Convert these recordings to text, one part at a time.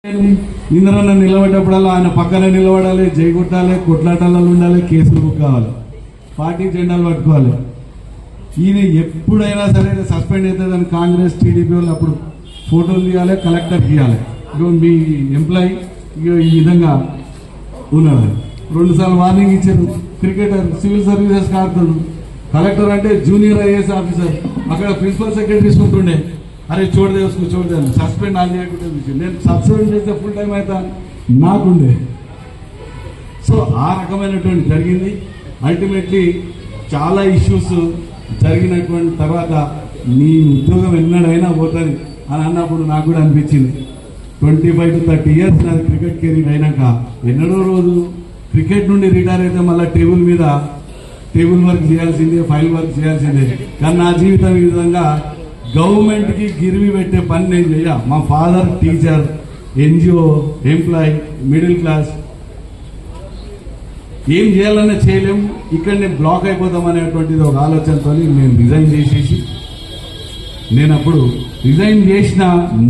ఇంద్రన్న నిలబడ్డప్పుడల్లా ఆయన పక్కనే నిలబడాలి, జై కొట్టాలి, కొట్లాటాలలో ఉండాలి, కేసులు బుక్ కావాలి, పార్టీ జెండాలు పట్టుకోవాలి. ఈయన ఎప్పుడైనా సరే సస్పెండ్ అవుతుందని కాంగ్రెస్ టీడీపీ వాళ్ళు అప్పుడు ఫోటోలు తీయాలి, కలెక్టర్కి ఇవ్వాలి. ఇగో మీ ఎంప్లాయీ ఈ విధంగా ఉన్నాడు. 2 సార్లు వార్నింగ్ ఇచ్చారు. క్రికెటర్ సివిల్ సర్వీసెస్ ఆడుతాడు. కలెక్టర్ అంటే జూనియర్ ఐఏఎస్ ఆఫీసర్, అక్కడ ప్రిన్సిపల్ సెక్రటరీస్ ఉంటుండే. అరే చూడదే సస్పెండ్ అది చేయకుండా నేను సస్పెండ్ చేస్తే ఫుల్ టైం అవుతా నాకుండే. సో ఆ రకమైనటువంటి జరిగింది. అల్టిమేట్లీ చాలా ఇష్యూస్ జరిగినటువంటి తర్వాత నీ ఉద్యోగం ఎన్నడైనా పోతుంది అని అన్నప్పుడు నాకు కూడా అనిపించింది. 25 to 30 years నాది క్రికెట్ కెరీర్ అయినాక ఎన్నడో రోజు క్రికెట్ నుండి రిటైర్ అయితే మళ్ళీ టేబుల్ వర్క్ చేయాల్సిందే, ఫైల్ వర్క్ చేయాల్సిందే. కానీ నా జీవితం ఈ విధంగా గవర్నమెంట్ కి గిరివి పెట్టే పని నేను చెయ్య. మా father teacher, NGO employee, middle class, ఏం చేయాలన్నా చేయలేము. ఇక్కడ నేను బ్లాక్ అయిపోతాం అనేటువంటిది ఒక ఆలోచనతో నేను రిజైన్ చేసేసి, నేను అప్పుడు రిజైన్ చేసిన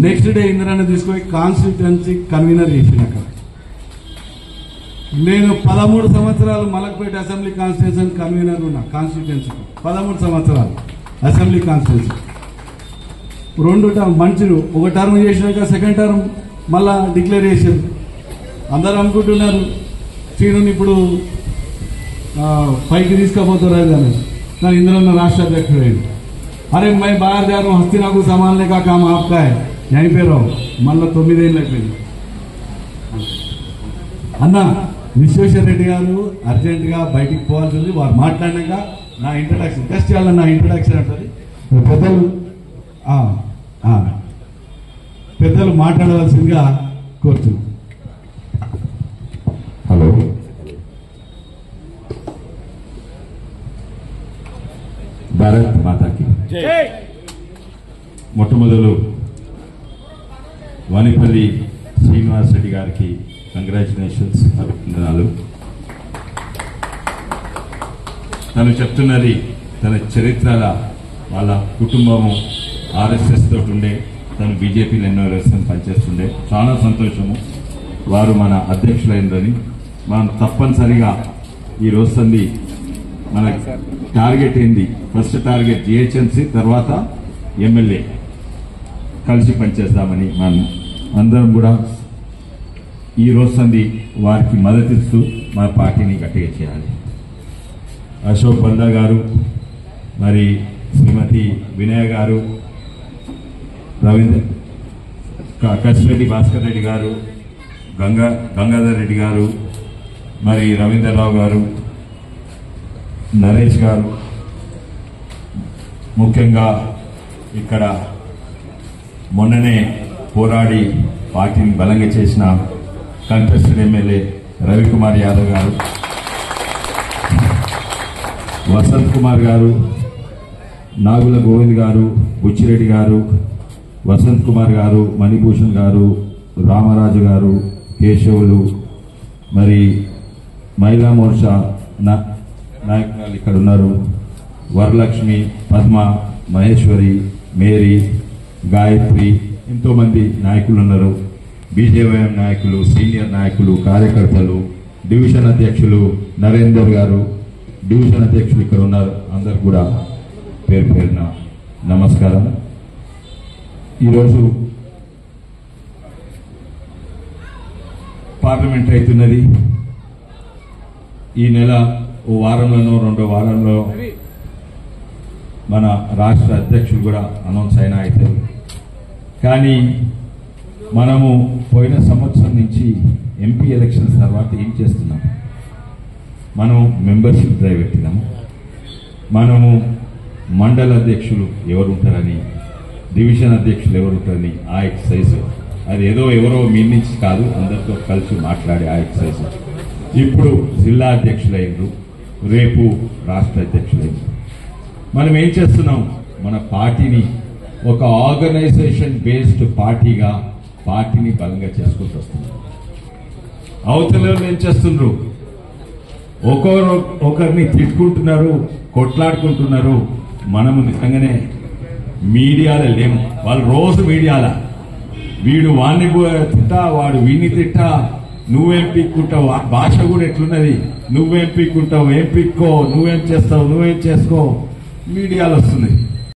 నెక్స్ట్ డే ఇంద్రాన్ని తీసుకొని కాన్స్టిట్యుయెన్సీ కన్వీనర్ చేసినాక నేను 13 సంవత్సరాలు మలక్పేట అసెంబ్లీ కాన్స్టిట్యున్సీ కన్వీనర్ ఉన్నా. కాన్స్టిట్యుయెన్సీ 13 సంవత్సరాలు అసెంబ్లీ కాన్స్టిట్యున్సీ. 2 టర్మ్ మంచిలు, ఒక టర్మ్ చేసినాక సెకండ్ టర్మ్ మళ్ళా డిక్లేర్ చేశారు. అందరూ అనుకుంటున్నారు శ్రీనుని ఇప్పుడు పైకి తీసుకుపోతారు కానీ. కానీ ఇందులో రాష్ట్ర అధ్యక్షుడు అయింది. అరే मैं बाहर जा रहा हूँ, हस्तिना को संभालने का काम आपका है, यहीं पे रहो. మళ్ళా 9 ఏళ్ళు అయిపోయింది. అన్న విశ్వేశ్వర రెడ్డి గారు అర్జెంట్ గా బయటికి పోవాల్సింది. వారు మాట్లాడినాక నా ఇంట్రడక్షన్ జస్ట్ చేయాలి. నా ఇంట్రడక్షన్ అంటుంది. పెద్దలు మాట్లాడవలసిందిగా కోరుతున్నాను. హలో, భారత్ మాతాకి మొట్టమొదలు వానిపల్లి శ్రీనివాస్ రెడ్డి గారికి కంగ్రాచులేషన్స్, అభినందనాలు. తను చెప్తున్నది తన చరిత్రల వాళ్ళ కుటుంబము ఆర్ఎస్ఎస్ తోటి ఉండే, తను బీజేపీలో ఎన్నో రోజులు పనిచేస్తుండే. చాలా సంతోషము వారు మన అధ్యక్షులైందని. మనం తప్పనిసరిగా ఈ రోజు మన టార్గెట్ ఏంది, ఫస్ట్ టార్గెట్ జిహెచ్ఎంసీ, తర్వాత ఎమ్మెల్యే కలిసి పనిచేద్దామని మనం అందరం కూడా ఈ రోజు వారికి మద్దతిస్తూ మన పార్టీని గట్టిగా చేయాలి. అశోక్ బందా గారు, మరి శ్రీమతి వినయ గారు, కసిరెడ్డి భాస్కర్ రెడ్డి గారు, గంగాధర్ రెడ్డి గారు, మరి రవీంద్రరావు గారు, నరేష్ గారు, ముఖ్యంగా ఇక్కడ మొన్ననే పోరాడి పార్టీని బలంగా చేసిన కంటెస్టెడ్ ఎమ్మెల్యే రవికుమార్ యాదవ్ గారు, వసంత్ కుమార్ గారు, నాగుల గోవింద్ గారు, బుచ్చిరెడ్డి గారు, వసంత్ కుమార్ గారు, మణిభూషణ్ గారు, రామరాజు గారు, కేశవులు, మరి మహిళా మోర్చా నాయకురాలు ఇక్కడ ఉన్నారు. వరలక్ష్మి, పద్మ, మహేశ్వరి, మేరీ, గాయత్రి, ఎంతో మంది నాయకులు ఉన్నారు. బీజేవైఎం నాయకులు, సీనియర్ నాయకులు, కార్యకర్తలు, డివిజన్ అధ్యక్షులు నరేందర్ గారు, డివిజన్ అధ్యక్షులు ఇక్కడ ఉన్నారు. అందరు కూడా పేరు పేరున నమస్కారం. ఈరోజు పార్లమెంట్ అవుతున్నది. ఈ నెల ఓ వారంలోనో 2వ వారంలో మన రాష్ట్ర అధ్యక్షులు కూడా అనౌన్స్ అయినా అవుతారు. కానీ మనము పోయిన సంవత్సరం నుంచి ఎంపీ ఎలక్షన్స్ తర్వాత ఏం చేస్తున్నాం? మనం మెంబర్షిప్ డ్రైవ్ పెట్టినాము. మనము మండల అధ్యక్షులు ఎవరు ఉంటారని, డివిజన్ అధ్యక్షులు ఎవరు ఉంటారని ఆ ఎక్సర్సైజ్, అది ఏదో ఎవరో మీ నుంచి కాదు, అందరితో కలిసి మాట్లాడే ఆ ఎక్సర్సైజ్. ఇప్పుడు జిల్లా అధ్యక్షులైనరు, రేపు రాష్ట్ర అధ్యక్షులైనరు. మనం ఏం చేస్తున్నాం? మన పార్టీని ఒక ఆర్గనైజేషన్ బేస్డ్ పార్టీగా పార్టీని బలంగా చేసుకుంటూ వస్తున్నాం. అవతల ఏం చేస్తున్నారు? ఒకరిని తిట్టుకుంటున్నారు, కొట్లాడుకుంటున్నారు. మనము నిజంగానే మీడియాలో లేము. వాళ్ళు రోజు మీడియాలో వీడు వాణ్ణి తిట్టా, వాడు వీణ్ణి తిట్టా, నువ్వేం పీక్కుంటావు, ఆ భాష కూడా ఎట్లున్నది, నువ్వేం పీక్కుంటావు, ఏం పీక్కో, నువ్వేం చేస్తావు, నువ్వేం చేసుకో, మీడియాలో వస్తుంది.